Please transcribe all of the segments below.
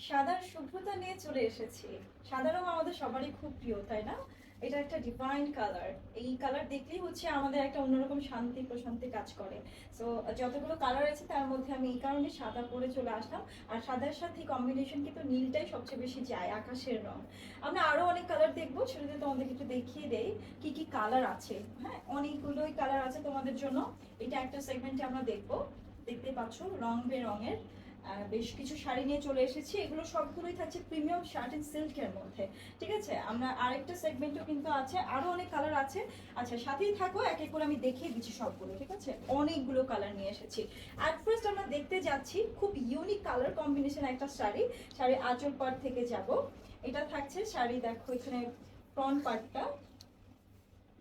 সাদার শুভ্রতা নিয়ে চলে এসেছি। সাদা রং আমাদের সবারই খুব প্রিয়, তাই না? এটা একটা ডিভাইন কালার। এই কালার দেখলেই হচ্ছে আমাদের একটা অন্যরকম শান্তি প্রশান্তি কাজ করে। সো যতগুলো কালার আছে তার মধ্যে আমি এই কারণে সাদা পরে চলে আসলাম। আর সাদার সাথে কম্বিনেশন কিন্তু নীলটাই সবচেয়ে বেশি যায়, আকাশের রং। আমরা আরো অনেক কালার দেখবো, সেটাতে তোমাদেরকে একটু দেখিয়ে দেই কি কি কালার আছে। হ্যাঁ, অনেকগুলোই কালার আছে তোমাদের জন্য। এটা একটা সেগমেন্টে আমরা দেখবো। দেখতে পাচ্ছ রং বেরঙের বেশ কিছু শাড়ি নিয়ে চলে এসেছি। এগুলো সবগুলোই থাকছে প্রিমিয়াম শার্ট এন্ড সিল্কের মধ্যে। ঠিক আছে, আমরা আরেকটা সেগমেন্টও কিন্তু আছে, আরো অনেক কালার আছে। আচ্ছা, সাথেই থাকো, এক এক করে আমি দেখিয়ে দিচ্ছি সবগুলো। ঠিক আছে, অনেকগুলো কালার নিয়ে এসেছি। অ্যাট ফার্স্ট আমরা দেখতে যাচ্ছি খুব ইউনিক কালার কম্বিনেশন একটা শাড়ি। শাড়ির আঁচল পাট থেকে যাব। এটা থাকছে শাড়ি, দেখো এখানে ফ্রন্ট পার্টটা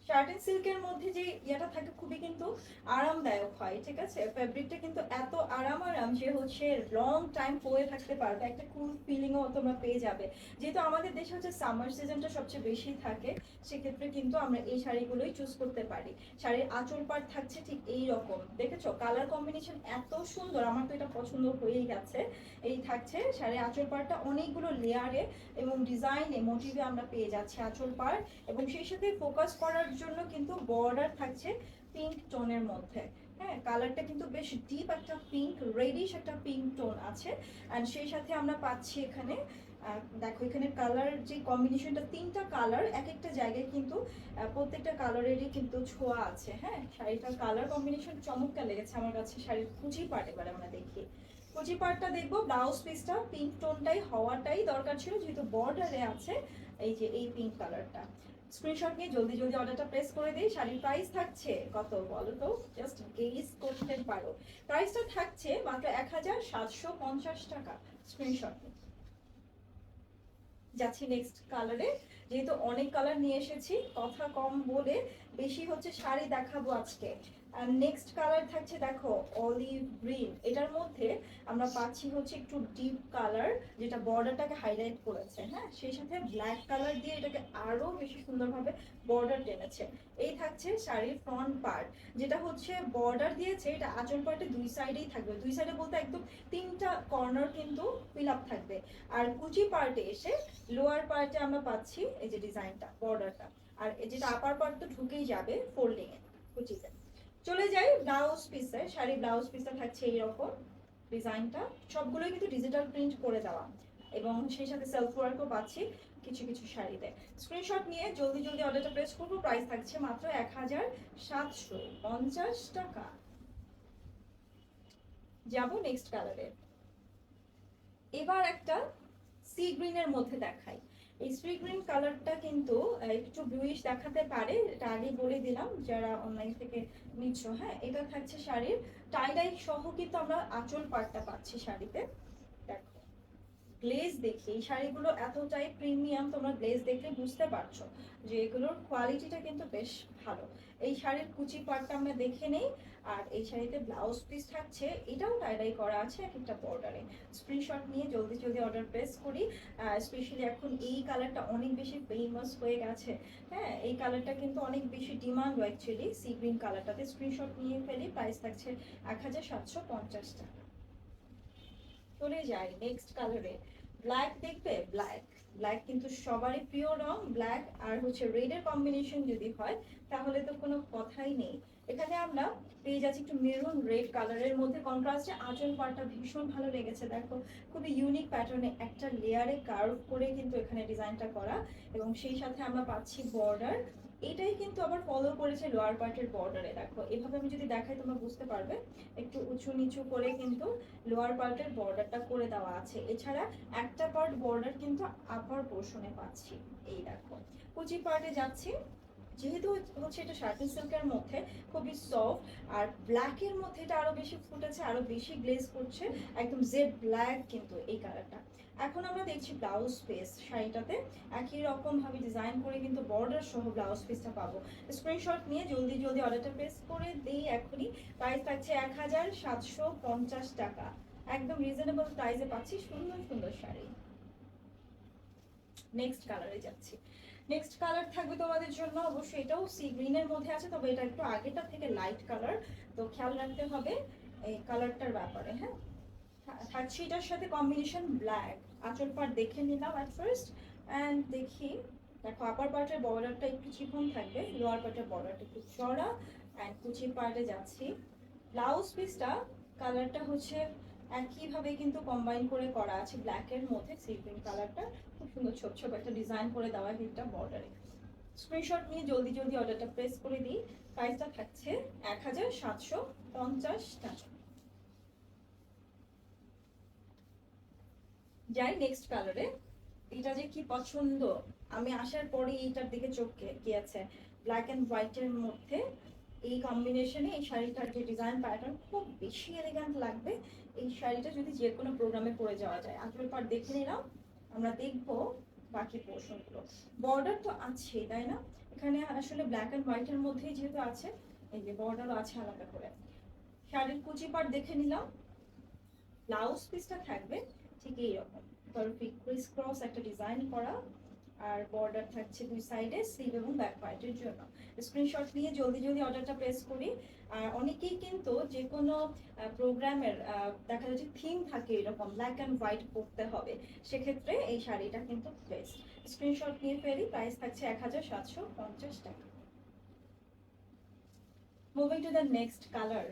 শার্ট এন্ড সিল্কের মধ্যে যে ইয়েটা থাকে খুবই কিন্তু আরামদায়ক হয়। ঠিক আছে, ফ্যাব্রিকটা কিন্তু এত আরাম যে হচ্ছে লং টাইম পরে থাকতে পারবে, একটা কুল ফিলিংও তোমরা পেয়ে যাবে। যেহেতু আমাদের দেশে হচ্ছে সামার সিজনটা সবচেয়ে বেশি থাকে, সেক্ষেত্রে কিন্তু আমরা এই শাড়িগুলোই চুজ করতে পারি। শাড়ির আঁচল পাট থাকছে ঠিক এই রকম, দেখেছো কালার কম্বিনেশন এত সুন্দর, আমার তো এটা পছন্দ হয়েই গেছে। এই থাকছে শাড়ির আঁচল পাটটা অনেকগুলো লেয়ারে এবং ডিজাইনে মোটিভে আমরা পেয়ে যাচ্ছি আঁচল পাট। এবং সেই সাথে ফোকাস করার জন্য কিন্তু বর্ডার থাকছে পিঙ্ক টোনের মধ্যে। হ্যাঁ, কালারটা কিন্তু বেশ ডিপ একটা পিঙ্ক, রেডিশ একটা পিঙ্ক টোন আছে। অ্যান্ড সেই সাথে আমরা পাচ্ছি এখানে দেখো এখানে কালার যে কম্বিনেশনটা, তিনটা কালার এক একটা জায়গায় কিন্তু প্রত্যেকটা কালারেরই কিন্তু ছোঁয়া আছে। হ্যাঁ, শাড়িটার কালার কম্বিনেশন চমৎকার লেগেছে আমার কাছে। শাড়ির কুচি পার্ট এবার আমরা দেখি। কুচি পার্টটা দেখবো, ব্লাউজ পিসটা পিঙ্ক টোনটাই হওয়াটাই দরকার ছিল, যেহেতু বর্ডারে আছে এই যে এই পিঙ্ক কালারটা। স্ক্রিনশট নিয়ে জলদি জলদি অর্ডারটা প্লেস করে দিই। শাড়ির প্রাইস থাকছে কত বলো তো, জাস্ট গেস করতে পারো। প্রাইসটা থাকছে মাত্র 1750 টাকা। স্ক্রিনশট যাচ্ছি নেক্সট কালারে। যেহেতু অনেক কালার নিয়ে এসেছি, কথা কম বলে বেশি হচ্ছে শাড়ি দেখাবো আজকে। আর নেক্সট কালার থাকছে দেখো অলিভ গ্রিন। এটার মধ্যে আমরা পাচ্ছি হচ্ছে একটু ডিপ কালার, যেটা বর্ডারটাকে হাইলাইট করেছে। হ্যাঁ, সেই সাথে ব্ল্যাক কালার দিয়ে এটাকে আরো বেশি সুন্দরভাবে বর্ডার টেনেছে। এই থাকছে শাড়ির ফ্রন্ট পার্ট, যেটা হচ্ছে বর্ডার দিয়েছে, এটা আঁচল পার্টে দুই সাইডেই থাকবে। দুই সাইডে বলতে একদম তিনটা কর্নার কিন্তু ফিল আপ থাকবে। আর কুচি পার্টে এসে লোয়ার পার্টে আমরা পাচ্ছি এই যে ডিজাইনটা, বর্ডারটা। আর এই যেটা আপার পার্ট তো ঢুকেই যাবে ফোল্ডিং এ কুচিতে। চলে যাই ব্লাউজ পিসে। শাড়ি ব্লাউজ পিসটা থাকছে এইরকম ডিজাইনটা। সবগুলোই কিন্তু ডিজিটাল প্রিন্ট করে দেওয়া, এবং সেই সাথে সেলফ ওয়ার্কও পাচ্ছি কিছু কিছু শাড়িতে। স্ক্রিনশট নিয়ে জলদি জলদি অর্ডারটা প্লেস করবো। প্রাইস থাকছে মাত্র 1750 টাকা। যাবো নেক্সট কালারে। এবার একটা সি গ্রিনের মধ্যে দেখাই। এই সি গ্রিন কালারটা কিন্তু একটু ব্লুইশ দেখাতে পারে, এটা আগে বলে দিলাম যারা অনলাইন থেকে নিচ্ছ। হ্যাঁ, এটা থাকছে শাড়ির টাই ডাই সহ, কিন্তু আমরা আঁচল পাটটা পাচ্ছি শাড়িতে। দেখো গ্লেজ দেখে এই শাড়িগুলো এতটাই প্রিমিয়াম, তোমরা গ্লেজ দেখলে বুঝতে পারছো যে এগুলোর কোয়ালিটিটা কিন্তু বেশ ভালো। এই শাড়ির কুচি পার্টটা আমরা দেখে নেই। আর এই শাড়িতে ব্লাউজ পিস থাকছে, এটাও টাইডাই করা আছে এক একটা বর্ডারে। স্ক্রিনশট নিয়ে জলদি জলদি অর্ডার প্লেস করি। স্পেশালি এখন এই কালারটা অনেক বেশি ফেমাস হয়ে গেছে। হ্যাঁ, এই কালারটা কিন্তু অনেক বেশি ডিমান্ড অ্যাকচুয়ালি সি গ্রিন কালারটাতে। স্ক্রিনশট নিয়ে ফেলি। প্রাইস থাকছে 1750 টাকা। চলে যাই নেক্সট কালারে। ব্ল্যাক দেখবে, ব্ল্যাক। ব্ল্যাক কিন্তু সবারই প্রিয় রং। ব্ল্যাক আর হচ্ছে রেডের কম্বিনেশন যদি হয় তাহলে তো কোনো কথাই নেই। এখানে আমরা পেয়ে যাচ্ছি একটু মেরুন রেড কালারের মধ্যে কন্ট্রাস্টে। আঁচল পাড়টা ভীষণ ভালো লেগেছে, দেখো খুবই ইউনিক প্যাটার্নে একটা লেয়ারে কার্ভ করে কিন্তু এখানে ডিজাইনটা করা। এবং সেই সাথে আমরা পাচ্ছি বর্ডার। এটাই কিন্তু আবার ফলো করেছে লোয়ার পার্টের বর্ডারে। দেখো এভাবে আমি যদি দেখাই তোমরা বুঝতে পারবে, একটু উঁচু নিচু করে কিন্তু লোয়ার পার্টের বর্ডারটা করে দেওয়া আছে। এছাড়া একটা পার্ট বর্ডার কিন্তু আপার পোর্শনে পাচ্ছি। এই দেখো কুচি পার্টে যাচ্ছি। যেহেতু হচ্ছে এটা শার্টিন সিল্কের মধ্যে খুবই সফট, আর ব্ল্যাকের মধ্যে এটা আরো বেশি ফুটেছে, আরো বেশি গ্লেজ করছে। একদম জেড ব্ল্যাক কিন্তু এই কালারটা। এখন আমরা দেখছি ব্লাউজ পিস। শাড়িটাতে একই রকম ভাবে ডিজাইন করে কিন্তু বর্ডার সহ ব্লাউজ পিসটা পাবো। স্ক্রিনশট নিয়ে জলদি জলদি অর্ডারটা প্লেস করে দিই এখনই। প্রাইস থাকছে 1750 টাকা। একদম রিজনেবল প্রাইসে পাচ্ছি সুন্দর সুন্দর শাড়ি। নেক্সট কালারে যাচ্ছি। নেক্সট কালার থাকবে তোমাদের জন্য, অবশ্যই এটাও সি গ্রিনের মধ্যে আছে, তবে এটা একটু আগেটা থেকে লাইট কালার, তো খেয়াল রাখতে হবে এই কালারটার ব্যাপারে। হ্যাঁ, থাকছে এটার সাথে কম্বিনেশন ব্ল্যাক। আঁচল পার্ট দেখে নিলাম অ্যাট ফার্স্ট, অ্যান্ড দেখি। দেখো আপার পার্টের বর্ডারটা একটু চিকন থাকবে, লোয়ার পার্টের বর্ডারটা একটু চড়া, অ্যান্ড কুচি পার্টে যাচ্ছি। ব্লাউজ পিসটা কালারটা হচ্ছে একইভাবে কিন্তু কম্বাইন করে করা আছে ব্ল্যাকের মধ্যে। সি গ্রিন কালারটা খুব সুন্দর ছোপ ছোপ একটা ডিজাইন করে দেওয়া হিটটা বর্ডারে। স্ক্রিনশট নিয়ে জলদি জলদি অর্ডারটা প্রেস করে দিই। প্রাইসটা থাকছে 1750 টাকা। যাই নেক্সট কালারে। এটা যে কি পছন্দ, আমি আসার পরে এইটার দিকে চোখ গিয়েছে। ব্ল্যাক অ্যান্ড হোয়াইটের মধ্যে এই কম্বিনেশনে এই শাড়িটার যে ডিজাইন প্যাটার্ন খুব বেশি এলিগ্যান্ট লাগবে। এই শাড়িটা যদি যে কোনো প্রোগ্রামে পরে যাওয়া যায়। আঁচল পাড় দেখে নিলাম, আমরা দেখবো বাকি পোর্শনগুলো। বর্ডার তো আছে তাই না, এখানে আসলে ব্ল্যাক অ্যান্ড হোয়াইটের মধ্যেই যেহেতু আছে, এই যে বর্ডারও আছে আলাদা করে। শাড়ির কুচি পাড় দেখে নিলাম। ব্লাউজ পিসটা থাকবে ঠিক এইরকম, ক্রিস ক্রস একটা ডিজাইন করা, আর বর্ডার থাকছে দুই সাইডে স্লিভ এবং ব্যাক পার্টের জন্য। স্ক্রিনশট নিয়ে জলদি জলদি অর্ডারটা প্লেস করি। আর অনেকেই কিন্তু যে কোনো প্রোগ্রামের দেখা যাচ্ছে থিম থাকে এরকম ব্ল্যাক অ্যান্ড হোয়াইট পরতে হবে, সেক্ষেত্রে এই শাড়িটা কিন্তু বেস্ট। স্ক্রিনশট নিয়ে ফেরি। প্রাইস থাকছে 1750 টাকা। Moving to the next colour.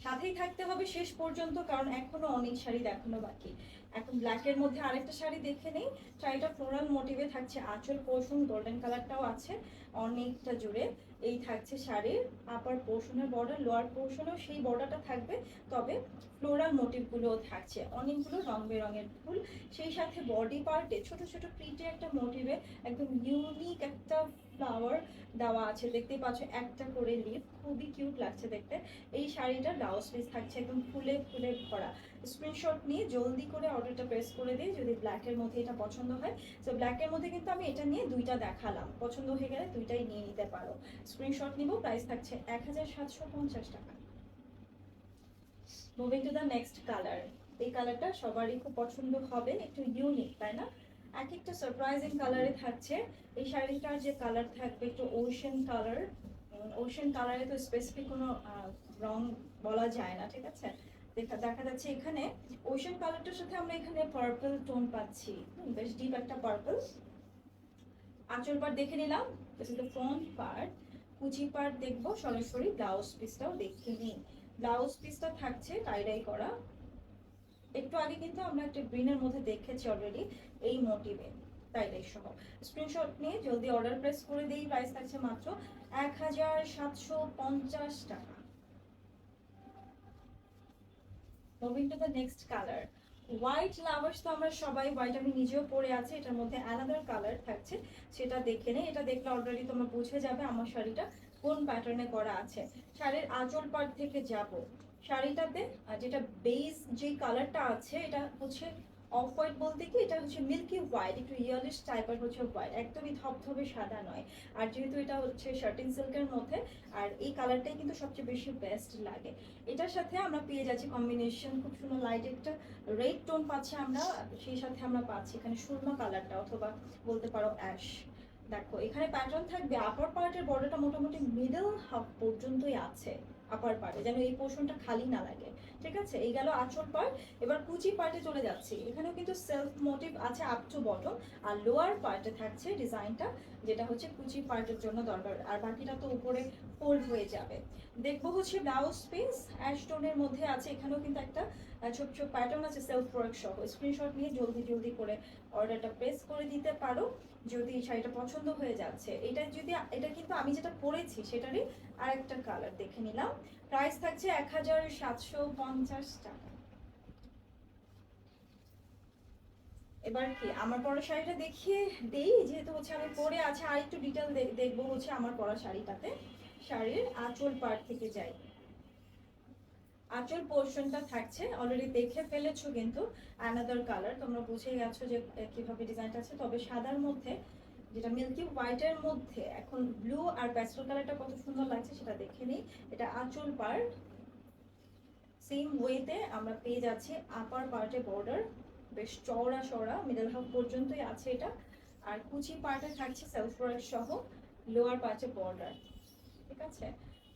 সাথেই থাকতে হবে শেষ পর্যন্ত, কারণ এখনো অনেক শাড়ি দেখানো বাকি। এখন ব্ল্যাকের মধ্যে আরেকটা শাড়ি দেখে নেই। শাড়িটা ফ্লোরাল মোটিভে থাকছে, আঁচল পোর্শন গোল্ডেন কালারটাও আছে অনেকটা জুড়ে। এই থাকছে শাড়ির আপার পোর্শনের বর্ডার, লোয়ার পোর্শনেও সেই বর্ডারটা থাকবে, তবে ফ্লোরাল মোটিভগুলোও থাকছে, অনেকগুলো রং বেরঙের ফুল। সেই সাথে বডি পার্টে ছোট ছোট প্রিন্টে একটা মোটিভে একদম ইউনিক একটা ফ্লাওয়ার দেওয়া আছে, দেখতেই পাচ্ছ একটা করে লিফ, খুবই কিউট লাগছে দেখতে। এই শাড়িটার ব্লাউজ পিস থাকছে একদম ফুলে ফুলে ভরা। স্ক্রিনশট নিয়ে জলদি করে অর্ডারটা প্রেস করে দিই যদি ব্ল্যাকের মধ্যে এটা পছন্দ হয়। তো ব্ল্যাকের মধ্যে কিন্তু আমি এটা নিয়ে দুইটা দেখালাম, পছন্দ হয়ে গেলে দুইটাই নিয়ে নিতে পারো। স্ক্রিনশট নিব। প্রাইস থাকছে 1750 টাকা। Moving to the next colour. এই কালারটা সবারই খুব পছন্দ হবে, একটু ইউনিক তাই না, এক একটা সারপ্রাইজিং কালারে থাকছে। এই শাড়িটার যে কালার থাকবে একটু ওশেন কালার। ওশেন কালারে তো স্পেসিফিক কোনো রং বলা যায় না, ঠিক আছে। দেখা যাচ্ছে এখানে ওশেন কালারটার সাথে আমরা এখানে পার্পল টোন পাচ্ছি, বেশ ডিপ একটা পার্পল। আঁচল পার্ট দেখে নিলাম, ফ্রন্ট পার্ট। কুচি পার্ট দেখবো সরাসরি, ব্লাউজ পিসটাও দেখে নিই। ব্লাউজ পিসটা থাকছে টাইডাই করা। একটু আগে কিন্তু আমরা একটা গ্রিনের মধ্যে দেখেছি অলরেডি এই মোটিভে টাইডাই সহ। স্ক্রিনশট নিয়ে জলদি অর্ডার প্রেস করে দিই। প্রাইস থাকছে মাত্র 1750 টাকা। Moving to the next colour. White lovers তো আমরা সবাই, হোয়াইট আমি নিজেও পরে আছি, এটার মধ্যে অ্যানাদার কালার থাকছে, সেটা দেখে নেই। এটা দেখলে অলরেডি তোমরা বুঝে যাবে আমার শাড়িটা কোন প্যাটার্নে করা আছে। শাড়ির আঁচল পার্ট থেকে যাব। শাড়িটাতে যেটা বেস যে কালারটা আছে এটা হচ্ছে অফ হোয়াইট, বলতে কি এটা হচ্ছে মিল্কি হোয়াইট, একটু ইয়েলিশ টাইপের হচ্ছে হোয়াইট, একদমই ধবধবে সাদা নয়। আর যেহেতু এটা হচ্ছে শার্টিন সিল্কের মধ্যে, আর এই কালারটাই কিন্তু সবচেয়ে বেশি বেস্ট লাগে। এটার সাথে আমরা পেয়ে যাচ্ছি কম্বিনেশন খুব সুন্দর লাইট একটা রেড টোন পাচ্ছি আমরা, সেই সাথে আমরা পাচ্ছি এখানে সুরমা কালারটা, অথবা বলতে পারো অ্যাশ। দেখো এখানে প্যাটার্ন থাকবে। আপার পার্টের বর্ডারটা মোটামুটি মিডল হাফ পর্যন্তই আছে আপার পার্টে, যেন এই পোর্শনটা খালি না লাগে, ঠিক আছে। এই গেল আঁচল পার্ট। এবার কুচি পার্টে চলে যাচ্ছি। এখানেও কিন্তু সেলফ মোটিভ আছে আপ টু বটম, আর লোয়ার পার্টে থাকছে ডিজাইনটা যেটা হচ্ছে কুচি পার্টের জন্য দরকার, আর বাকিটা তো উপরে ফোল্ড হয়ে যাবে। দেখবো হচ্ছে ব্লাউজ পিস অ্যাশ টোনের মধ্যে আছে, এখানেও কিন্তু একটা ছোট ছোট প্যাটার্ন আছে সেলফ ওয়ার্ক সহ। স্ক্রিনশট নিয়ে জলদি জলদি করে অর্ডারটা প্রেস করে দিতে পারো যদি শাড়িটা পছন্দ হয়ে যাচ্ছে। এটা কিন্তু আমি যেটা পরেছি সেটারই আরেকটা কালার দেখে নিলাম। প্রাইস থাকছে 1750 টাকা। এবার কি আমার পরা শাড়িটা দেখিয়ে দেই, যেহেতু হচ্ছে আমি পরে আছে, আর একটু ডিটেল দেখবো হচ্ছে আমার পরা শাড়িটাতে। শাড়ির আঁচল পার্ট থেকে যাই। আঁচল পোর্শনটা থাকছে অলরেডি দেখে ফেলেছো কিন্তু অ্যানাদার কালার, তোমরা বুঝে গেছো যে কিভাবে ডিজাইনটা আছে। তবে সাদার মধ্যে যেটা মিল্কি হোয়াইটের মধ্যে এখন ব্লু আর প্যাস্টেল কালারটা কত সুন্দর লাগছে সেটা দেখে নিই। এটা আঁচল পার্ট। সেম ওয়েতে আমরা পেয়ে যাচ্ছি আপার পার্টে বর্ডার বেশ চওড়া চওড়া, মিডল হাফ পর্যন্তই আছে এটা। আর কুচি পার্টে থাকছে সেলফ ওয়ার্ক সহ, লোয়ার পার্টে বর্ডার, ঠিক আছে।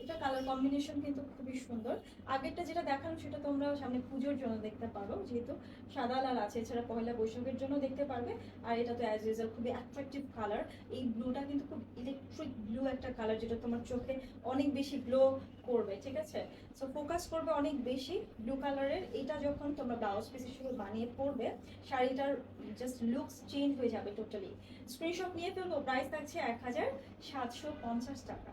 এটা কালার কম্বিনেশন কিন্তু খুবই সুন্দর। আগেরটা যেটা দেখালাম সেটা তোমরা সামনে পুজোর জন্য দেখতে পারো, যেহেতু সাদা লাল আছে, এছাড়া পয়লা বৈশাখের জন্য দেখতে পারবে। আর এটা তো অ্যাজ ইউজুয়াল খুবই অ্যাট্রাকটিভ কালার। এই ব্লুটা কিন্তু খুব ইলেকট্রিক ব্লু একটা কালার, যেটা তোমার চোখে অনেক বেশি গ্লো করবে, ঠিক আছে? সো ফোকাস করবে অনেক বেশি ব্লু কালারের। এটা যখন তোমরা ব্লাউজ পিস হিসেবে বানিয়ে পরবে, শাড়িটার জাস্ট লুকস চেঞ্জ হয়ে যাবে টোটালি। স্ক্রিনশট নিয়ে ফেলবো, প্রাইস থাকছে 1750 টাকা।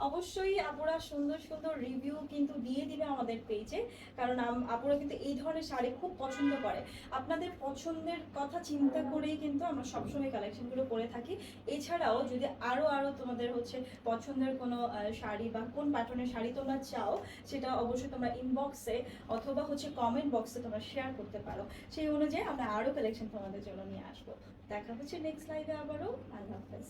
অবশ্যই আপুরা সুন্দর সুন্দর রিভিউ কিন্তু দিয়ে দিবে আমাদের পেজে, কারণ আপুরা কিন্তু এই ধরনের শাড়ি খুব পছন্দ করে। আপনাদের পছন্দের কথা চিন্তা করেই কিন্তু আমরা সবসময় কালেকশনগুলো করে থাকি। এছাড়াও যদি আরও তোমাদের হচ্ছে পছন্দের কোনো শাড়ি বা কোন প্যাটার্নের শাড়ি তোমরা চাও, সেটা অবশ্যই তোমরা ইনবক্সে অথবা হচ্ছে কমেন্ট বক্সে তোমরা শেয়ার করতে পারো। সেই অনুযায়ী আমরা আরও কালেকশন তোমাদের জন্য নিয়ে আসবো। দেখা হচ্ছে নেক্সট লাইভে আবারও। আল্লাহ হাফেজ।